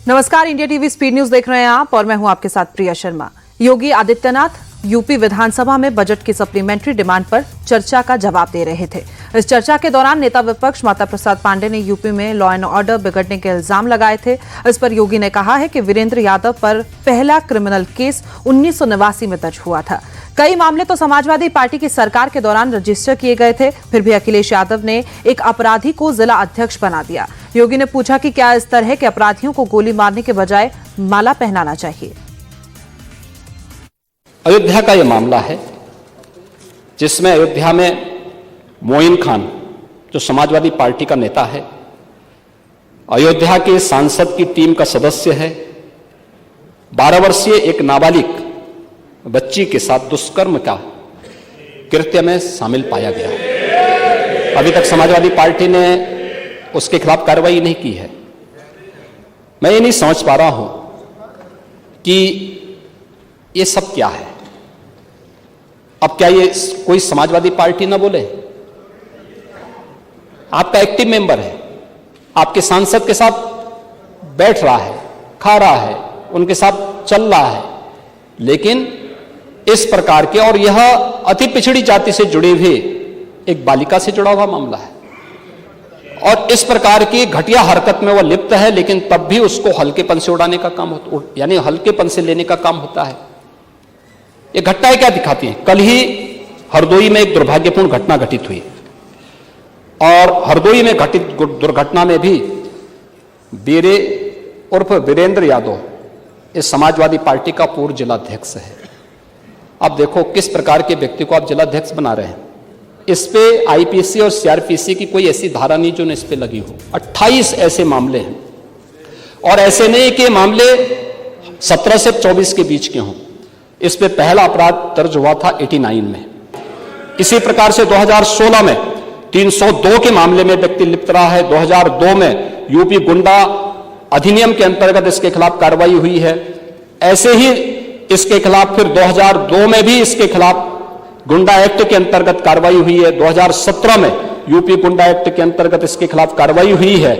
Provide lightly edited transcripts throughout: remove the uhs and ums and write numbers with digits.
नमस्कार, India TV speed news देख रहे हैं आप और मैं हूं आपके साथ प्रिया शर्मा। योगी आदित्यनाथ यूपी विधानसभा में बजट की सप्लीमेंट्री डिमांड पर चर्चा का जवाब दे रहे थे। इस चर्चा के दौरान नेता विपक्ष माता प्रसाद पांडे ने यूपी में लॉ एंड ऑर्डर बिगड़ने के इल्जाम लगाए थे। इस पर योगी ने कहा है कि वीरेंद्र यादव पर पहला क्रिमिनल केस 1989 में दर्ज हुआ था। कई मामले तो समाजवादी पार्टी की सरकार के दौरान रजिस्टर किए गए थे, फिर भी अखिलेश यादव ने एक अपराधी को जिला अध्यक्ष बना दिया। योगी ने पूछा कि क्या इस तरह के अपराधियों को गोली मारने के बजाय माला पहनाना चाहिए। अयोध्या का यह मामला है जिसमें अयोध्या में मोइन खान जो समाजवादी पार्टी का नेता है, अयोध्या के सांसद की टीम का सदस्य है, 12 वर्षीय एक नाबालिग बच्ची के साथ दुष्कर्म का कृत्य में शामिल पाया गया। अभी तक समाजवादी पार्टी ने उसके खिलाफ कार्रवाई नहीं की है। मैं ये नहीं समझ पा रहा हूं कि ये सब क्या है। अब क्या ये कोई समाजवादी पार्टी ना बोले? आपका एक्टिव मेंबर है, आपके सांसद के साथ बैठ रहा है, खा रहा है, उनके साथ चल रहा है, लेकिन इस प्रकार के, और यह अति पिछड़ी जाति से जुड़े हुए एक बालिका से जुड़ा हुआ मामला है और इस प्रकार की घटिया हरकत में वह लिप्त है, लेकिन तब भी उसको हल्केपन से उड़ाने का काम होता, यानी हल्केपन से लेने का काम होता है। ये घटनाएं क्या दिखाती हैं? कल ही हरदोई में एक दुर्भाग्यपूर्ण घटना घटित हुई और हरदोई में घटित दुर्घटना में भी बीरे उर्फ वीरेंद्र यादव इस समाजवादी पार्टी का पूर्व जिलाध्यक्ष है। अब देखो किस प्रकार के व्यक्ति को आप जिलाध्यक्ष बना रहे हैं। इस पे आईपीसी और सीआरपीसी की कोई ऐसी धारा नहीं जो इस पे लगी हो। 28 ऐसे मामले हैं और ऐसे नहीं कि मामले 17 से 24 के बीच के हों। इस पे पहला अपराध दर्ज हुआ था 89 में। इसी प्रकार से 2016 में 302 के मामले में व्यक्ति लिप्त रहा है। 2002 में यूपी गुंडा अधिनियम के अंतर्गत इसके खिलाफ कार्रवाई हुई है। ऐसे ही इसके खिलाफ फिर 2002 में भी इसके खिलाफ गुंडा एक्ट के अंतर्गत कार्रवाई हुई है। 2017 में यूपी गुंडा एक्ट के अंतर्गत इसके खिलाफ कार्रवाई हुई है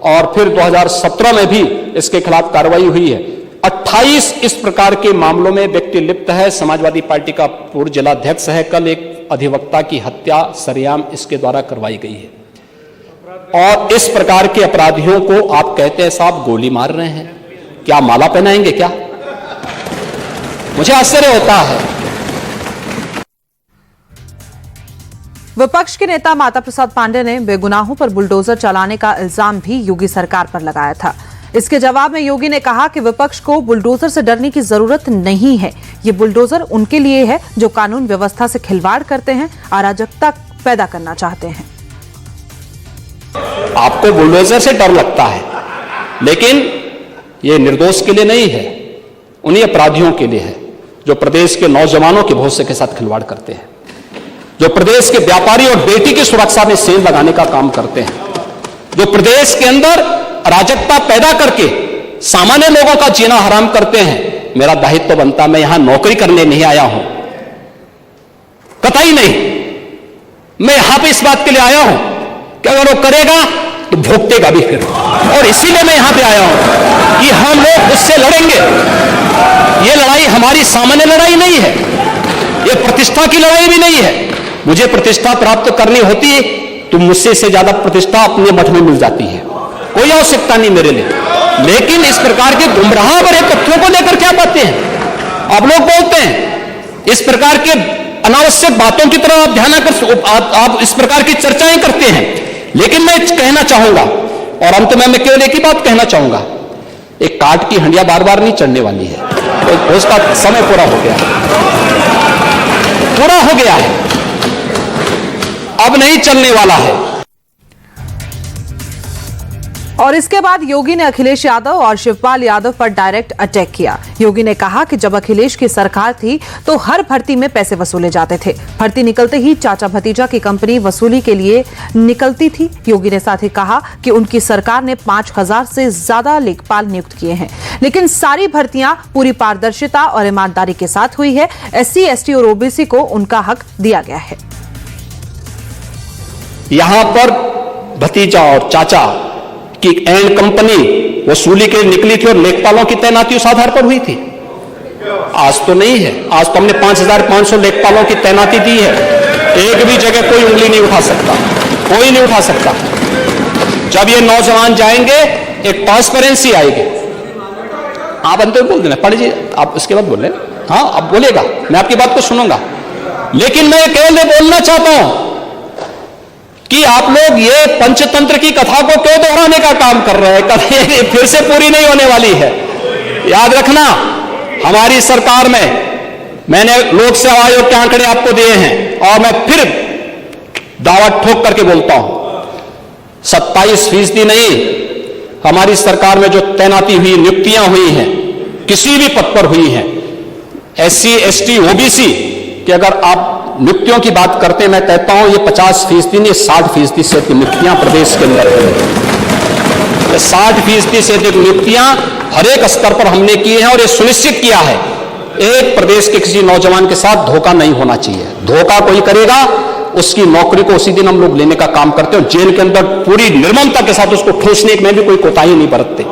और फिर 2017 में भी इसके खिलाफ कार्रवाई हुई है। 28 इस प्रकार के मामलों में व्यक्ति लिप्त है। समाजवादी पार्टी का पूर्व जिलाध्यक्ष है। कल एक अधिवक्ता की हत्या सरेआम इसके द्वारा करवाई गई है और इस प्रकार के अपराधियों को आप कहते हैं साहब गोली मार रहे हैं, क्या माला पहनाएंगे क्या? मुझे आश्चर्य होता है। विपक्ष के नेता माता प्रसाद पांडे ने बेगुनाहों पर बुलडोजर चलाने का इल्जाम भी योगी सरकार पर लगाया था। इसके जवाब में योगी ने कहा कि विपक्ष को बुलडोजर से डरने की जरूरत नहीं है। ये बुलडोजर उनके लिए है जो कानून व्यवस्था से खिलवाड़ करते हैं, अराजकता पैदा करना चाहते हैं। आपको बुलडोजर से डर लगता है, लेकिन ये निर्दोष के लिए नहीं है, उन्हीं अपराधियों के लिए है जो प्रदेश के नौजवानों के भविष्य के साथ खिलवाड़ करते हैं, जो प्रदेश के व्यापारी और बेटी की सुरक्षा में सेंध लगाने का काम करते हैं, जो प्रदेश के अंदर अराजकता पैदा करके सामान्य लोगों का जीना हराम करते हैं। मेरा दायित्व बनता, मैं यहां नौकरी करने नहीं आया हूं, कतई नहीं। मैं यहां पे इस बात के लिए आया हूं कि अगर वो करेगा तो भुगतेगा भी फिर, और इसीलिए मैं यहां पे आया हूं कि हम लोग उससे लड़ेंगे। ये लड़ाई हमारी सामान्य लड़ाई नहीं है, ये प्रतिष्ठा की लड़ाई भी नहीं है। मुझे प्रतिष्ठा प्राप्त करनी होती है तो मुझसे से ज्यादा प्रतिष्ठा अपने मठ में मिल जाती है, कोई आवश्यकता नहीं मेरे लिए। लेकिन इस प्रकार के गुमराह भरे तथ्यों को लेकर क्या बातें हैं? आप लोग बोलते हैं इस प्रकार के अनावश्यक बातों की तरफ आप ध्यान आकर आप इस प्रकार की चर्चाएं करते हैं। लेकिन मैं कहना चाहूंगा और अंत में मैं केवल एक ही बात कहना चाहूंगा, एक काट की हंडिया बार बार नहीं चढ़ने वाली है। तो उसका समय पूरा हो गया है, अब नहीं चलने वाला है। और इसके बाद योगी ने अखिलेश यादव और शिवपाल यादव पर डायरेक्ट अटैक किया। योगी ने कहा कि जब अखिलेश की सरकार थी तो हर भर्ती में पैसे वसूले जाते थे, भर्ती निकलते ही चाचा भतीजा की कंपनी वसूली के लिए निकलती थी। योगी ने साथ ही कहा कि उनकी सरकार ने 5000 से ज्यादा लेखपाल नियुक्त किए हैं, लेकिन सारी भर्तियां पूरी पारदर्शिता और ईमानदारी के साथ हुई है। SC, ST और OBC को उनका हक दिया गया है। यहां पर भतीजा और चाचा की एंड कंपनी वसूली के निकली थी और लेखपालों की तैनाती उस आधार पर हुई थी। आज तो नहीं है। आज तो हमने 5,500 लेखपालों की तैनाती दी है। एक भी जगह कोई उंगली नहीं उठा सकता, कोई नहीं उठा सकता। जब ये नौजवान जाएंगे एक ट्रांसपेरेंसी आएगी। आप अंत में बोल देना, पढ़ लीजिए, आप उसके बाद बोल लेना। हाँ, अब बोलेगा, मैं आपकी बात को सुनूंगा। लेकिन मैं केवल बोलना चाहता हूं कि आप लोग ये पंचतंत्र की कथा को क्यों दोहराने का काम कर रहे हैं? कभी फिर से पूरी नहीं होने वाली है। याद रखना, हमारी सरकार में मैंने लोक सेवा आयोग के आंकड़े आपको दिए हैं और मैं फिर दावा ठोक करके बोलता हूं, 27% नहीं, हमारी सरकार में जो तैनाती हुई, नियुक्तियां हुई हैं, किसी भी पद पर हुई हैं, SC, ST, OBC कि अगर आप नियुक्तियों की बात करते हैं, मैं कहता हूं ये 50% नहीं, 60% से अधिक नियुक्तियां प्रदेश के अंदर हैं। 60% से अधिक नियुक्तियां हर एक स्तर पर हमने की हैं और ये सुनिश्चित किया है एक प्रदेश के किसी नौजवान के साथ धोखा नहीं होना चाहिए। धोखा कोई करेगा उसकी नौकरी को उसी दिन हम लोग लेने का काम करते हैं और जेल के अंदर पूरी निर्ममता के साथ उसको ठूसने में भी कोई कोताही नहीं बरतते।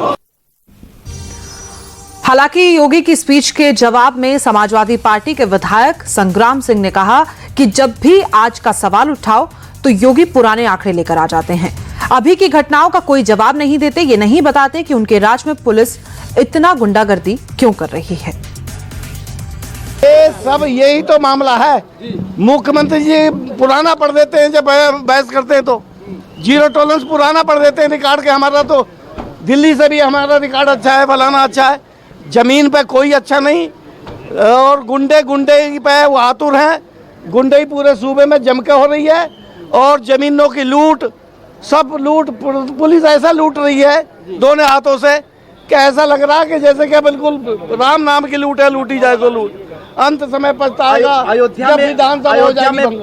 हालांकि योगी की स्पीच के जवाब में समाजवादी पार्टी के विधायक संग्राम सिंह ने कहा कि जब भी आज का सवाल उठाओ तो योगी पुराने आंकड़े लेकर आ जाते हैं। अभी की घटनाओं का कोई जवाब नहीं देते, ये नहीं बताते कि उनके राज में पुलिस इतना गुंडागर्दी क्यों कर रही है। ये सब यही तो मामला है। मुख्यमंत्री जी पुराना पढ़ देते हैं, जब बहस करते हैं तो जीरो टॉलरेंस पुराना पढ़ देते हैं रिकॉर्ड के। हमारा तो दिल्ली से भी हमारा रिकॉर्ड अच्छा है, फलाना अच्छा है, जमीन पे कोई अच्छा नहीं। और गुंडे पे वो आतुर हैं। गुंडे पूरे सूबे में जम के हो रही है और जमीनों की लूट, सब लूट, पुलिस ऐसा लूट रही है दोनों हाथों से कि ऐसा लग रहा है कि जैसे कि बिल्कुल राम नाम की लूट है, लूटी जाए तो लूट। अंत समय पछताएगा जब विधानसभा हो जाएगी।